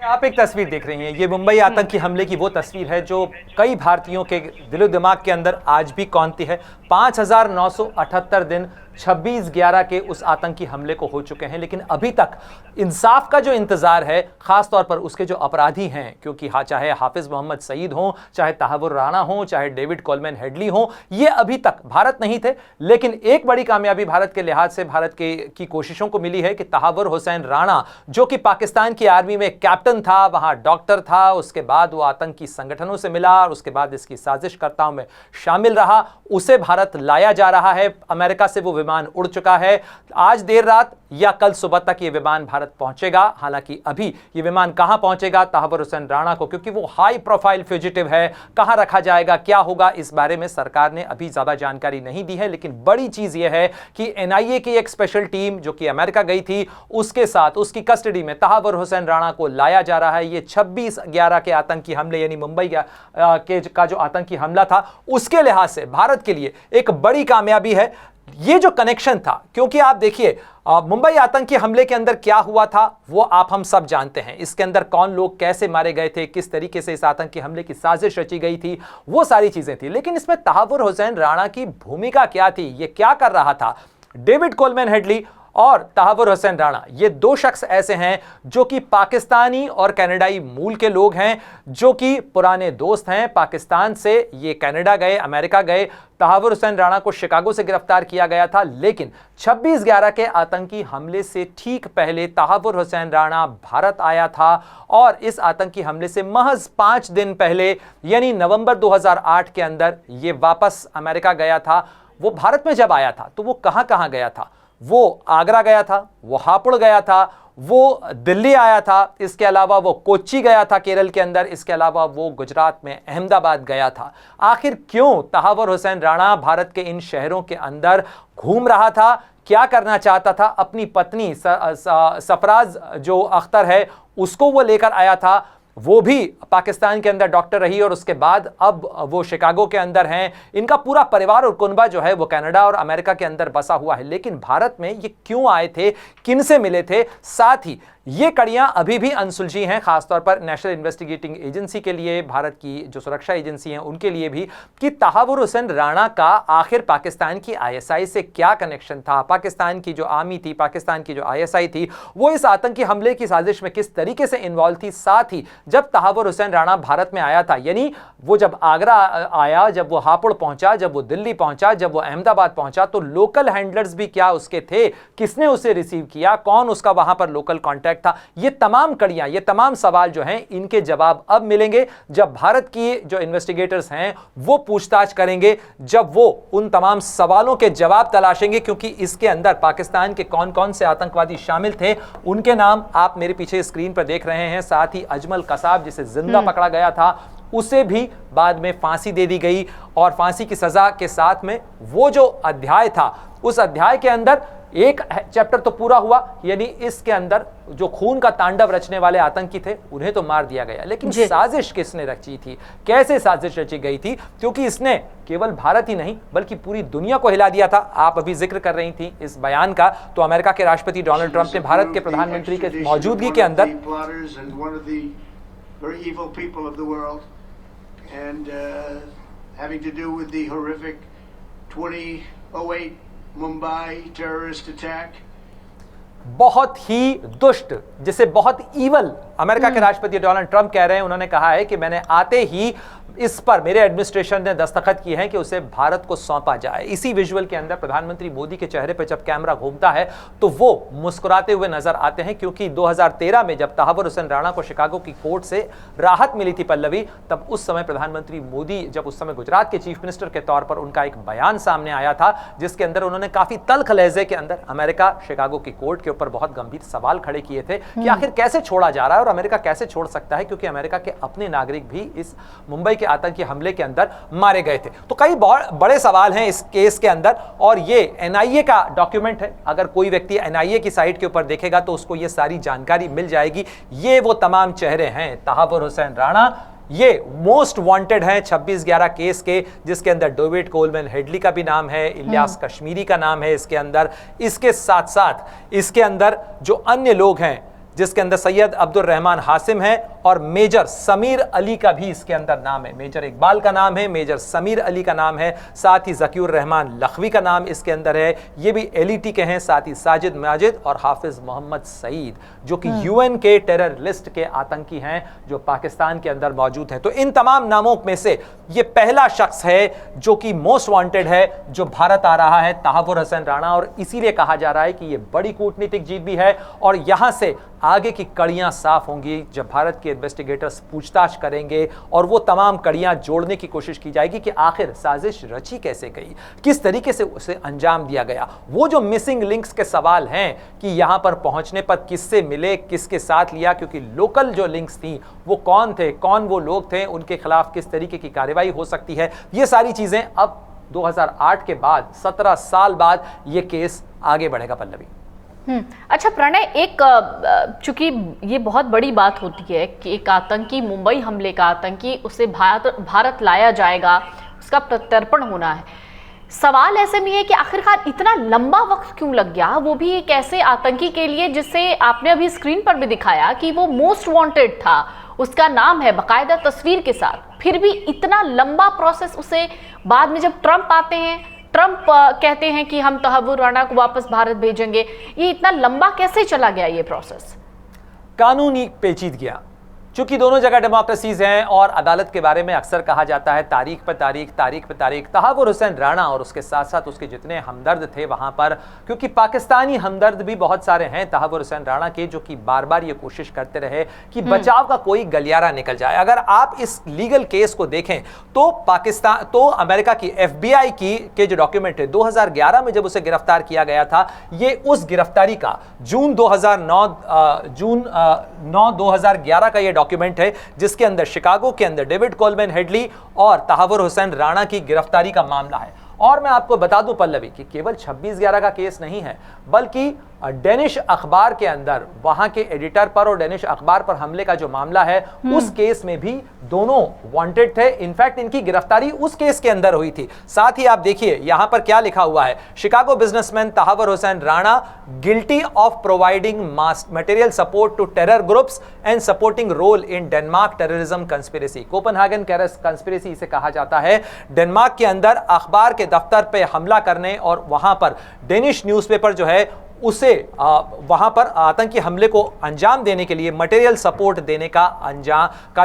आप एक तस्वीर देख रही हैं, ये मुंबई आतंकी हमले की वो तस्वीर है जो कई भारतीयों के दिलो दिमाग के अंदर आज भी कौंधती है। 5,978 दिन 26/11 के उस आतंकी हमले को हो चुके हैं, लेकिन अभी तक इंसाफ का जो इंतजार है, खास तौर पर उसके जो अपराधी हैं, क्योंकि चाहे हाफिज मोहम्मद सईद हो, चाहे तहावुर राणा हो, चाहे डेविड कोलमैन हेडली हो, ये अभी तक भारत नहीं थे। लेकिन एक बड़ी कामयाबी भारत के लिहाज से भारत की कोशिशों को मिली है कि तहावुर हुसैन राणा, जो कि पाकिस्तान की आर्मी में कैप्टन था, वहां डॉक्टर था, उसके बाद वो आतंकी संगठनों से मिला और उसके बाद इसकी साजिशकर्ताओं में शामिल रहा, उसे भारत लाया जा रहा है। अमेरिका से वो विमान उड़ चुका है। आज देर रात या कल सुबह तक ये विमान भारत पहुंचेगा। हालांकि अभी ये विमान कहां पहुंचेगा तहावुर हुसैन राणा को, क्योंकि वो हाई प्रोफाइल फ्यूजिटिव है, कहां रखा जाएगा, क्या होगा, इस बारे में सरकार ने अभी ज्यादा जानकारी नहीं दी है। लेकिन बड़ी चीज यह है कि एनआईए की एक स्पेशल टीम जो कि अमेरिका गई थी, उसके साथ उसकी कस्टडी में तहावुर हुसैन राणा को लाया जा रहा है। ये 26/11 के आतंकी हमले यानी मुंबई का जो आतंकी हमला था, उसके लिहाज से भारत के लिए एक बड़ी कामयाबी है ये जो कनेक्शन था। क्योंकि आप देखिए मुंबई आतंकी हमले के अंदर क्या हुआ था वो आप हम सब जानते हैं। इसके अंदर कौन लोग कैसे मारे गए थे, किस तरीके से इस आतंकी हमले की साजिश रची गई थी, वो सारी चीजें थी। लेकिन इसमें तहावुर हुसैन राणा की भूमिका क्या थी, ये क्या कर रहा था। डेविड कोलमैन हेडली और तहावुर हुसैन राणा, ये दो शख्स ऐसे हैं जो कि पाकिस्तानी और कनाडाई मूल के लोग हैं, जो कि पुराने दोस्त हैं। पाकिस्तान से ये कनाडा गए, अमेरिका गए। तहावुर हुसैन राणा को शिकागो से गिरफ्तार किया गया था, लेकिन 26/11 के आतंकी हमले से ठीक पहले तहावुर हुसैन राणा भारत आया था और इस आतंकी हमले से महज 5 दिन पहले यानी नवंबर 2008 के अंदर ये वापस अमेरिका गया था। वो भारत में जब आया था तो वो कहां कहां गया था। वो आगरा गया था, वो हापुड़ गया था, वो दिल्ली आया था, इसके अलावा वो कोच्चि गया था केरल के अंदर, इसके अलावा वो गुजरात में अहमदाबाद गया था। आखिर क्यों तहावुर हुसैन राणा भारत के इन शहरों के अंदर घूम रहा था, क्या करना चाहता था। अपनी पत्नी सफराज जो अख्तर है उसको वो लेकर आया था, वो भी पाकिस्तान के अंदर डॉक्टर रही और उसके बाद अब वो शिकागो के अंदर हैं। इनका पूरा परिवार और कुनबा जो है वो कनाडा और अमेरिका के अंदर बसा हुआ है। लेकिन भारत में ये क्यों आए थे, किन से मिले थे, साथ ही ये कड़ियां अभी भी अनसुलझी हैं, खासतौर पर नेशनल इन्वेस्टिगेटिंग एजेंसी के लिए, भारत की जो सुरक्षा एजेंसी हैं उनके लिए भी, कि तहावुर हुसैन राणा का आखिर पाकिस्तान की आईएसआई से क्या कनेक्शन था। पाकिस्तान की जो आर्मी थी, पाकिस्तान की जो आईएसआई थी, वो इस आतंकी हमले की साजिश में किस तरीके से इन्वॉल्व थी। साथ ही जब तहावुर हुसैन राणा भारत में आया था, यानी वो जब आगरा आया, जब वो हापुड़ पहुंचा, जब वो दिल्ली पहुंचा, जब वो अहमदाबाद पहुंचा, तो लोकल हैंडलर्स भी क्या उसके थे, किसने उसे रिसीव किया, कौन उसका वहां पर लोकल कॉन्टैक्ट था। ये तमाम कड़ियां, ये तमाम सवाल जो हैं, इनके जवाब अब मिलेंगे जब भारत की जो इन्वेस्टिगेटर्स हैं वो पूछताछ करेंगे, जब वो उन तमाम सवालों के जवाब तलाशेंगे। क्योंकि इसके अंदर पाकिस्तान के कौन कौन से आतंकवादी शामिल थे, उनके नाम आप मेरे पीछे स्क्रीन पर देख रहे हैं। साथ ही अजमल कसाब, जिसे जिंदा पकड़ा गया था, उसे भी बाद में फांसी दे दी गई और फांसी की सजा के साथ में वो जो अध्याय था, उस अध्याय के अंदर एक चैप्टर तो पूरा हुआ, यानी इसके अंदर जो खून का तांडव रचने वाले आतंकी थे उन्हें तो मार दिया गया। लेकिन साजिश किसने रची थी, कैसे साजिश रची गई थी, क्योंकि इसने केवल भारत ही नहीं बल्कि पूरी दुनिया को हिला दिया था। आप अभी जिक्र कर रही थी इस बयान का, तो अमेरिका के राष्ट्रपति डोनाल्ड ट्रंप ने भारत के प्रधानमंत्री के मौजूदगी के अंदर Mumbai terrorist attack, बहुत ही दुष्ट, जिसे बहुत ईवल अमेरिका के राष्ट्रपति डोनाल्ड ट्रंप कह रहे हैं। उन्होंने कहा है कि मैंने आते ही इस पर मेरे एडमिनिस्ट्रेशन ने दस्तखत किए हैं कि उसे भारत को सौंपा जाए। इसी विजुअल के अंदर प्रधानमंत्री मोदी के चेहरे पर जब कैमरा घूमता है तो वो मुस्कुराते हुए नजर आते हैं, क्योंकि 2013 में जब तहावुर हुसैन राणा को शिकागो की कोर्ट से राहत मिली थी पल्लवी, तब उस समय प्रधानमंत्री मोदी, जब उस समय गुजरात के चीफ मिनिस्टर के तौर पर, उनका एक बयान सामने आया था जिसके अंदर उन्होंने काफी तल्ख लहजे के अंदर अमेरिका शिकागो की कोर्ट के ऊपर बहुत गंभीर सवाल खड़े किए थे कि आखिर कैसे छोड़ा जा रहा है और अमेरिका कैसे छोड़ सकता है, क्योंकि अमेरिका के अपने नागरिक भी इस मुंबई के आतंकी हमले के अंदर मारे गए थे। तो कई बड़े सवाल हैं इस केस के अंदर, और ये एनआईए का डॉक्यूमेंट है। अगर कोई व्यक्ति एनआईए की साइट के ऊपर देखेगा तो उसको ये सारी जानकारी मिल जाएगी। ये वो तमाम चेहरे हैं, तहावुर हुसैन राणा ये मोस्ट वांटेड हैं 26/11 केस के, जिसके अंदर डेविड कोलमैन हेडली का भी नाम है, इलियास कश्मीरी का नाम है इसके अंदर। इसके साथ साथ इसके अंदर जो अन्य लोग हैं जिसके अंदर सैयद अब्दुल रहमान हासिम है और मेजर समीर अली का भी इसके अंदर नाम है। मेजर इकबाल का नाम है, मेजर समीर अली का नाम है, साथ ही ज़कीउर रहमान लखवी का नाम इसके अंदर है। ये भी LET के हैं, साथ ही साजिद माजिद और हाफिज मोहम्मद सईद जो कि UN के टेरर लिस्ट के आतंकी हैं जो पाकिस्तान के अंदर मौजूद हैं। तो इन तमाम नामों में से ये पहला शख्स है जो कि मोस्ट वांटेड है जो भारत आ रहा है, तहव्वुर हुसैन राणा। और इसीलिए कहा जा रहा है कि ये बड़ी कूटनीतिक जीत भी है और यहां से आगे की कड़ियां साफ होंगी जब भारत के इन्वेस्टिगेटर्स पूछताछ करेंगे और वो तमाम कड़ियां जोड़ने की कोशिश की जाएगी कि आखिर साजिश रची कैसे गई, किस तरीके से उसे अंजाम दिया गया। वो जो मिसिंग लिंक्स के सवाल हैं कि यहां पर पहुंचने पर किससे मिले, किसके साथ लिया, क्योंकि लोकल जो लिंक्स थी वो कौन थे, कौन वो लोग थे, उनके खिलाफ किस तरीके की कार्रवाई हो सकती है, ये सारी चीजें अब 2008 के बाद 17 साल बाद ये केस आगे बढ़ेगा। पल्लवी, अच्छा प्रणय, एक चूंकि ये बहुत बड़ी बात होती है कि एक आतंकी, मुंबई हमले का आतंकी, उसे भारत लाया जाएगा, उसका प्रत्यर्पण होना है। सवाल ऐसे में है कि आखिरकार इतना लंबा वक्त क्यों लग गया, वो भी एक ऐसे आतंकी के लिए जिसे आपने अभी स्क्रीन पर भी दिखाया कि वो मोस्ट वांटेड था, उसका नाम है बाकायदा तस्वीर के साथ, फिर भी इतना लंबा प्रोसेस। उसे बाद में जब ट्रंप आते हैं, ट्रंप कहते हैं कि हम तहव्वुर राणा को वापस भारत भेजेंगे, ये इतना लंबा कैसे चला गया ये प्रोसेस? कानूनी पेचीदगियां, चूंकि दोनों जगह डेमोक्रेसीज हैं और अदालत के बारे में अक्सर कहा जाता है तारीख पर तारीख, तारीख पर तारीख। तहव्वुर हुसैन राणा और उसके साथ साथ उसके जितने हमदर्द थे वहां पर, क्योंकि पाकिस्तानी हमदर्द भी बहुत सारे हैं तहव्वुर हुसैन राणा के, जो कि बार बार ये कोशिश करते रहे कि बचाव का कोई गलियारा निकल जाए। अगर आप इस लीगल केस को देखें तो पाकिस्तान, तो अमेरिका की FBI के जो डॉक्यूमेंट है 2011 में जब उसे गिरफ्तार किया गया था, ये उस गिरफ्तारी का जून 9 2011 का ये डॉक्यूमेंट है जिसके अंदर शिकागो के अंदर डेविड कोलमैन हेडली और तहव्वुर हुसैन राणा की गिरफ्तारी का मामला है। और मैं आपको बता दूं पल्लवी कि केवल 26/11 का केस नहीं है, बल्कि डेनिश अखबार के अंदर वहां के एडिटर पर और डेनिश अखबार पर हमले का जो मामला है उस केस में भी दोनों वांटेड थे। इनफैक्ट इनकी गिरफ्तारी उस केस के अंदर हुई थी। साथ ही आप देखिए यहां पर क्या लिखा हुआ है, Chicago businessman Tahawwur Hussain Rana guilty of providing material support to terror groups and supporting role in Denmark terrorism conspiracy. Copenhagen conspiracy इसे कहा जाता है। डेनमार्क के अंदर अखबार के दफ्तर पे हमला करने और वहां पर डेनिश न्यूज़पेपर जो है उसे वहां पर आतंकी हमले को अंजाम देने के लिए मटेरियल सपोर्ट देने का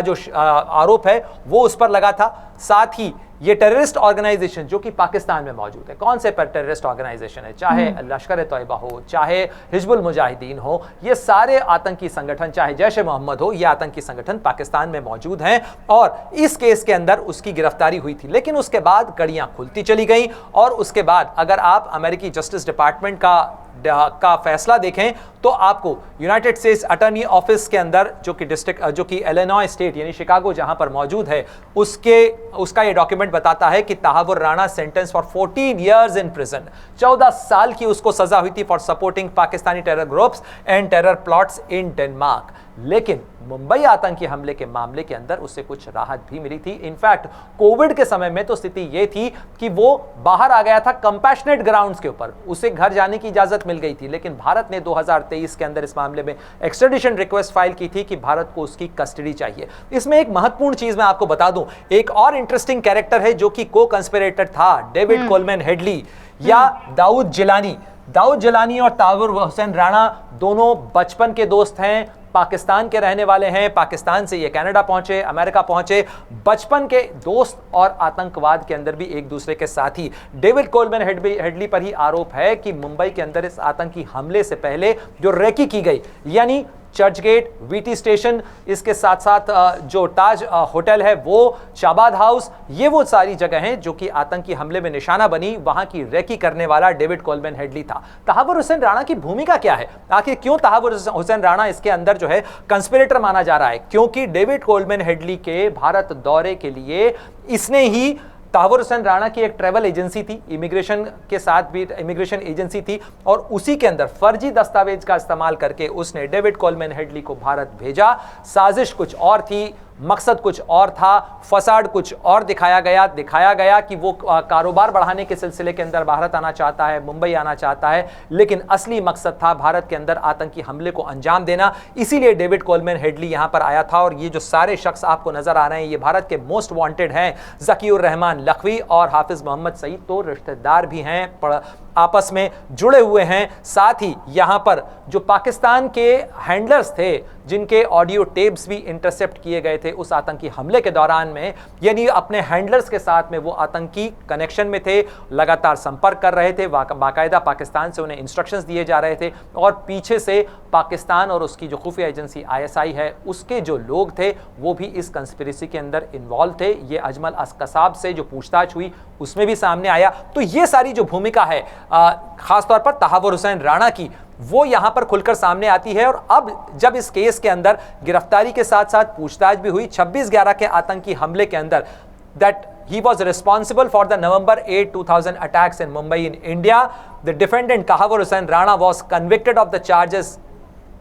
जो आरोप है वो उस पर लगा था। साथ ही ये टेररिस्ट ऑर्गेनाइजेशन जो कि पाकिस्तान में मौजूद है, कौन से पर टेररिस्ट ऑर्गेनाइजेशन है, चाहे लश्कर तैयबा हो, चाहे हिजबुल मुजाहिदीन हो, ये सारे आतंकी संगठन, चाहे जैश ए मोहम्मद हो, ये आतंकी संगठन पाकिस्तान में मौजूद हैं और इस केस के अंदर उसकी गिरफ्तारी हुई थी। लेकिन उसके बाद कड़ियां खुलती चली गई और उसके बाद अगर आप अमेरिकी जस्टिस डिपार्टमेंट का फैसला देखें तो आपको यूनाइटेड स्टेट्स अटॉर्नी ऑफिस के अंदर जो कि इलिनॉय स्टेट यानी शिकागो जहां पर मौजूद है, उसका ये डॉक्यूमेंट बताता है कि Tahawwur Rana sentence for 14 years in prison, 14 साल की उसको सजा हुई थी for supporting Pakistani terror groups and terror plots in Denmark. लेकिन मुंबई आतंकी हमले के मामले के अंदर उसे कुछ राहत भी मिली थी। इनफैक्ट कोविड के समय में तो स्थिति यह थी कि वो बाहर आ गया था कंपैशनेट ग्राउंड्स के ऊपर, उसे घर जाने की इजाजत मिल गई थी। लेकिन भारत ने 2023 के अंदर इस मामले में एक्स्ट्रेडिशन रिक्वेस्ट फाइल की थी कि भारत को उसकी कस्टडी चाहिए। इसमें एक महत्वपूर्ण चीज मैं आपको बता दूं, एक और इंटरेस्टिंग कैरेक्टर है जो कि को कंस्पिरेटर था, डेविड कोलमैन हेडली या दाऊद जिलानी और तहव्वुर हुसैन राणा दोनों बचपन के दोस्त हैं, पाकिस्तान के रहने वाले हैं। पाकिस्तान से ये कनाडा पहुंचे, अमेरिका पहुंचे, बचपन के दोस्त और आतंकवाद के अंदर भी एक दूसरे के साथी। डेविड कोलमैन हेडली पर ही आरोप है कि मुंबई के अंदर इस आतंकी हमले से पहले जो रेकी की गई, यानी चर्चगेट, वीटी स्टेशन, इसके साथ साथ जो ताज होटल है, वो शाबाद हाउस, ये वो सारी जगह हैं जो कि आतंकी हमले में निशाना बनी। वहां की रेकी करने वाला डेविड कोलमैन हेडली था। तहव्वुर हुसैन राणा की भूमिका क्या है, आखिर क्यों तहव्वुर हुसैन राणा इसके अंदर जो है कंस्पिरेटर माना जा रहा है? क्योंकि डेविड कोलमैन हेडली के भारत दौरे के लिए इसने ही, तहव्वुर हुसैन राणा की एक ट्रैवल एजेंसी थी, इमिग्रेशन के साथ भी इमिग्रेशन एजेंसी थी, और उसी के अंदर फर्जी दस्तावेज का इस्तेमाल करके उसने डेविड कोलमैन हेडली को भारत भेजा। साजिश कुछ और थी, मकसद कुछ और था, फसाड कुछ और दिखाया गया कि वो कारोबार बढ़ाने के सिलसिले के अंदर भारत आना चाहता है, मुंबई आना चाहता है, लेकिन असली मकसद था भारत के अंदर आतंकी हमले को अंजाम देना। इसीलिए डेविड कोलमैन हेडली यहां पर आया था। और ये जो सारे शख्स आपको नजर आ रहे हैं, ये भारत के मोस्ट वांटेड हैं। ज़कीउर रहमान लखवी और हाफिज मोहम्मद सईद तो रिश्तेदार भी हैं, आपस में जुड़े हुए हैं। साथ ही यहां पर जो पाकिस्तान के हैंडलर्स थे, जिनके ऑडियो टेप्स भी इंटरसेप्ट किए गए थे उस आतंकी हमले के दौरान में, यानी अपने हैंडलर्स के साथ में वो आतंकी कनेक्शन में थे, लगातार संपर्क कर रहे थे, बाकायदा पाकिस्तान से उन्हें इंस्ट्रक्शंस दिए जा रहे थे। और पीछे से पाकिस्तान और उसकी जो खुफिया एजेंसी ISI है, उसके जो लोग थे वो भी इस कंस्पिरेसी के अंदर इन्वॉल्व थे। ये अजमल कसाब से जो पूछताछ हुई उसमें भी सामने आया। तो ये सारी जो भूमिका है खासतौर पर तहावुर हुसैन राणा की, वो यहां पर खुलकर सामने आती है। और अब जब इस केस के अंदर गिरफ्तारी के साथ साथ पूछताछ भी हुई 26/11 के आतंकी हमले के अंदर, that he was responsible for the November 8, 2000 attacks in Mumbai in India. The defendant Tahavur Hussain Rana was convicted of the charges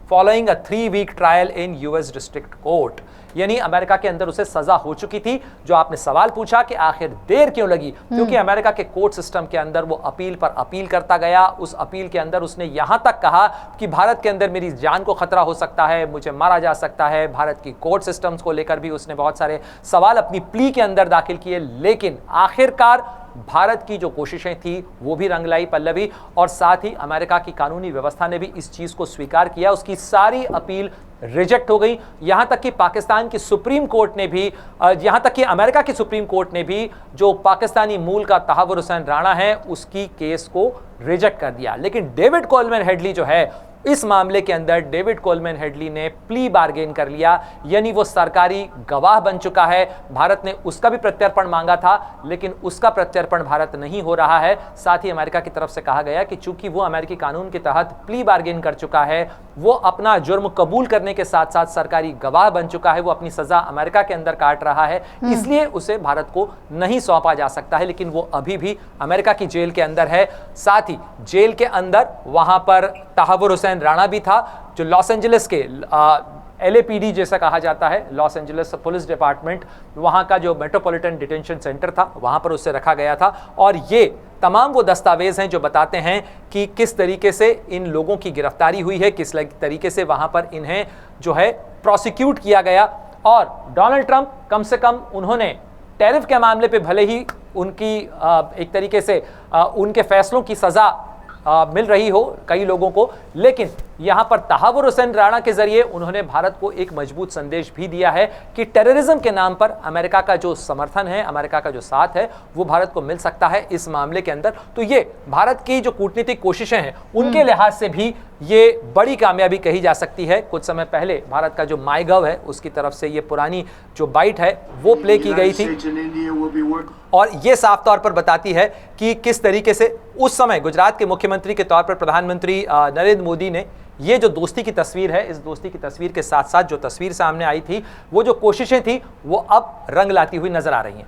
following a 3-week trial in US District Court. यानी अमेरिका के अंदर उसे सजा हो चुकी थी। जो आपने सवाल पूछा कि आखिर देर क्यों लगी, क्योंकि अमेरिका के कोर्ट सिस्टम के अंदर वो अपील पर अपील करता गया। उस अपील के अंदर उसने यहां तक कहा कि भारत के अंदर मेरी जान को खतरा हो सकता है, मुझे मारा जा सकता है। भारत की कोर्ट सिस्टम्स को लेकर भी उसने बहुत सारे सवाल अपनी प्ली के अंदर दाखिल किए, लेकिन आखिरकार भारत की जो कोशिशें थी वो भी रंग लाई पल्लवी, और साथ ही अमेरिका की कानूनी व्यवस्था ने भी इस चीज को स्वीकार किया। उसकी सारी अपील रिजेक्ट हो गई। यहां तक कि पाकिस्तान की सुप्रीम कोर्ट ने भी, यहां तक कि अमेरिका की सुप्रीम कोर्ट ने भी जो पाकिस्तानी मूल का तहावुर हुसैन राणा है उसकी केस को रिजेक्ट कर दिया। लेकिन डेविड कोलमैन हेडली जो है, इस मामले के अंदर डेविड कोलमैन हेडली ने प्ली बार्गेन कर लिया, यानी वो सरकारी गवाह बन चुका है। भारत ने उसका भी प्रत्यर्पण मांगा था, लेकिन उसका प्रत्यर्पण भारत नहीं हो रहा है। साथ ही अमेरिका की तरफ से कहा गया कि चूंकि वो अमेरिकी कानून के तहत प्ली बार्गेन कर चुका है, वो अपना जुर्म कबूल करने के साथ साथ सरकारी गवाह बन चुका है, वो अपनी सजा अमेरिका के अंदर काट रहा है, इसलिए उसे भारत को नहीं सौंपा जा सकता है। लेकिन वो अभी भी अमेरिका की जेल के अंदर है। साथ ही जेल के अंदर वहां पर तहावुर हुसैन राणा भी था, जो लॉस एंजलिस के LAPD जैसा कहा जाता है, लॉस एंजलिस पुलिस डिपार्टमेंट, वहां का जो मेट्रोपॉलिटन डिटेंशन सेंटर था, वहां पर उससे रखा गया था। और ये तमाम वो दस्तावेज हैं जो बताते हैं कि किस तरीके से इन लोगों की गिरफ्तारी हुई है, किस तरीके से वहां पर इन्हें जो है प्रोसिक्यूट किया गया। और डोनाल्ड ट्रंप कम से कम उन्होंने टैरिफ के मामले पे भले ही उनकी एक तरीके से उनके फैसलों की सजा मिल रही हो कई लोगों को, लेकिन यहां पर तहावुर हुसैन राणा के जरिए उन्होंने भारत को एक मजबूत संदेश भी दिया है कि टेररिज्म के नाम पर अमेरिका का जो समर्थन है, अमेरिका का जो साथ है, वो भारत को मिल सकता है इस मामले के अंदर। तो ये भारत की जो कूटनीतिक कोशिशें हैं उनके लिहाज से भी ये बड़ी कामयाबी कही जा सकती है। कुछ समय पहले भारत का जो माईगव है उसकी तरफ से ये पुरानी जो बाइट है वो प्ले की गई थी, और ये साफ तौर पर बताती है कि किस तरीके से उस समय गुजरात के मुख्यमंत्री के तौर पर प्रधानमंत्री नरेंद्र मोदी ने ये जो दोस्ती की तस्वीर है, इस दोस्ती की तस्वीर के साथ साथ जो तस्वीर सामने आई थी, वो जो कोशिशें थी वो अब रंग लाती हुई नजर आ रही हैं।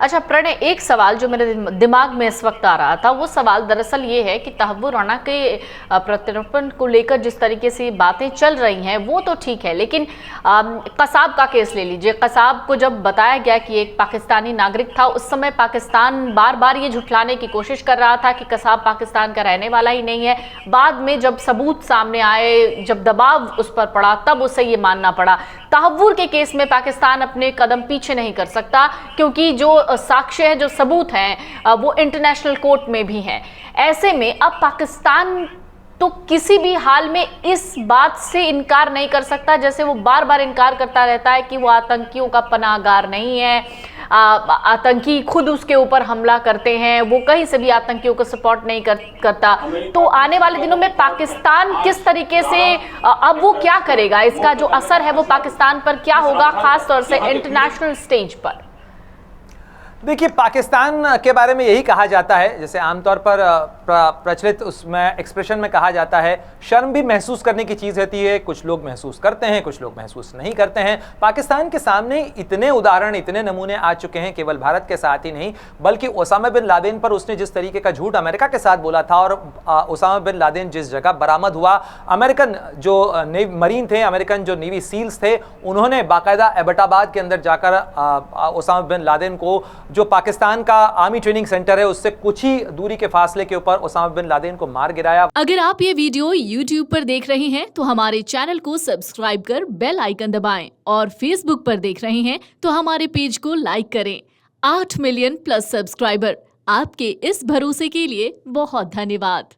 अच्छा प्रणय, एक सवाल जो मेरे दिमाग में इस वक्त आ रहा था, वो सवाल दरअसल ये है कि तहावुर राणा के प्रत्यर्पण को लेकर जिस तरीके से बातें चल रही हैं वो तो ठीक है, लेकिन कसाब का केस ले लीजिए। कसाब को जब बताया गया कि एक पाकिस्तानी नागरिक था, उस समय पाकिस्तान बार बार ये झुठलाने की कोशिश कर रहा था कि कसाब पाकिस्तान का रहने वाला ही नहीं है। बाद में जब सबूत सामने आए, जब दबाव उस पर पड़ा, तब उसे ये मानना पड़ा। तहावुर के केस में पाकिस्तान अपने कदम पीछे नहीं कर सकता, क्योंकि जो साक्ष्य है, जो सबूत हैं, वो इंटरनेशनल कोर्ट में भी हैं। ऐसे में अब पाकिस्तान तो किसी भी हाल में इस बात से इनकार नहीं कर सकता, जैसे वो बार बार इनकार करता रहता है कि वो आतंकियों का पनाहगार नहीं है, आतंकी खुद उसके ऊपर हमला करते हैं, वो कहीं से भी आतंकियों को सपोर्ट नहीं करता। तो आने वाले दिनों में पाकिस्तान किस तरीके से, अब वो क्या करेगा, इसका जो असर है वो पाकिस्तान पर क्या होगा, खास तौर से इंटरनेशनल स्टेज पर? देखिए, पाकिस्तान के बारे में यही कहा जाता है, जैसे आमतौर पर प्रचलित उसमें एक्सप्रेशन में कहा जाता है, शर्म भी महसूस करने की चीज़ होती है। कुछ लोग महसूस करते हैं, कुछ लोग महसूस नहीं करते हैं। पाकिस्तान के सामने इतने उदाहरण, इतने नमूने आ चुके हैं, केवल भारत के साथ ही नहीं बल्कि ओसामा बिन लादेन पर उसने जिस तरीके का झूठ अमेरिका के साथ बोला था, और ओसामा बिन लादेन जिस जगह बरामद हुआ, अमेरिकन जो मरीन थे, अमेरिकन जो नेवी सील्स थे, उन्होंने बाकायदा एबटाबाद के अंदर जाकर ओसामा बिन लादेन को, जो पाकिस्तान का आर्मी ट्रेनिंग सेंटर है, उससे कुछ ही दूरी के फासले के ऊपर ओसामा बिन लादेन को मार गिराया। अगर आप ये वीडियो YouTube पर देख रहे हैं तो हमारे चैनल को सब्सक्राइब कर बेल आइकन दबाएं, और Facebook पर देख रहे हैं तो हमारे पेज को लाइक करें। 8 मिलियन प्लस सब्सक्राइबर, आपके इस भरोसे के लिए बहुत धन्यवाद।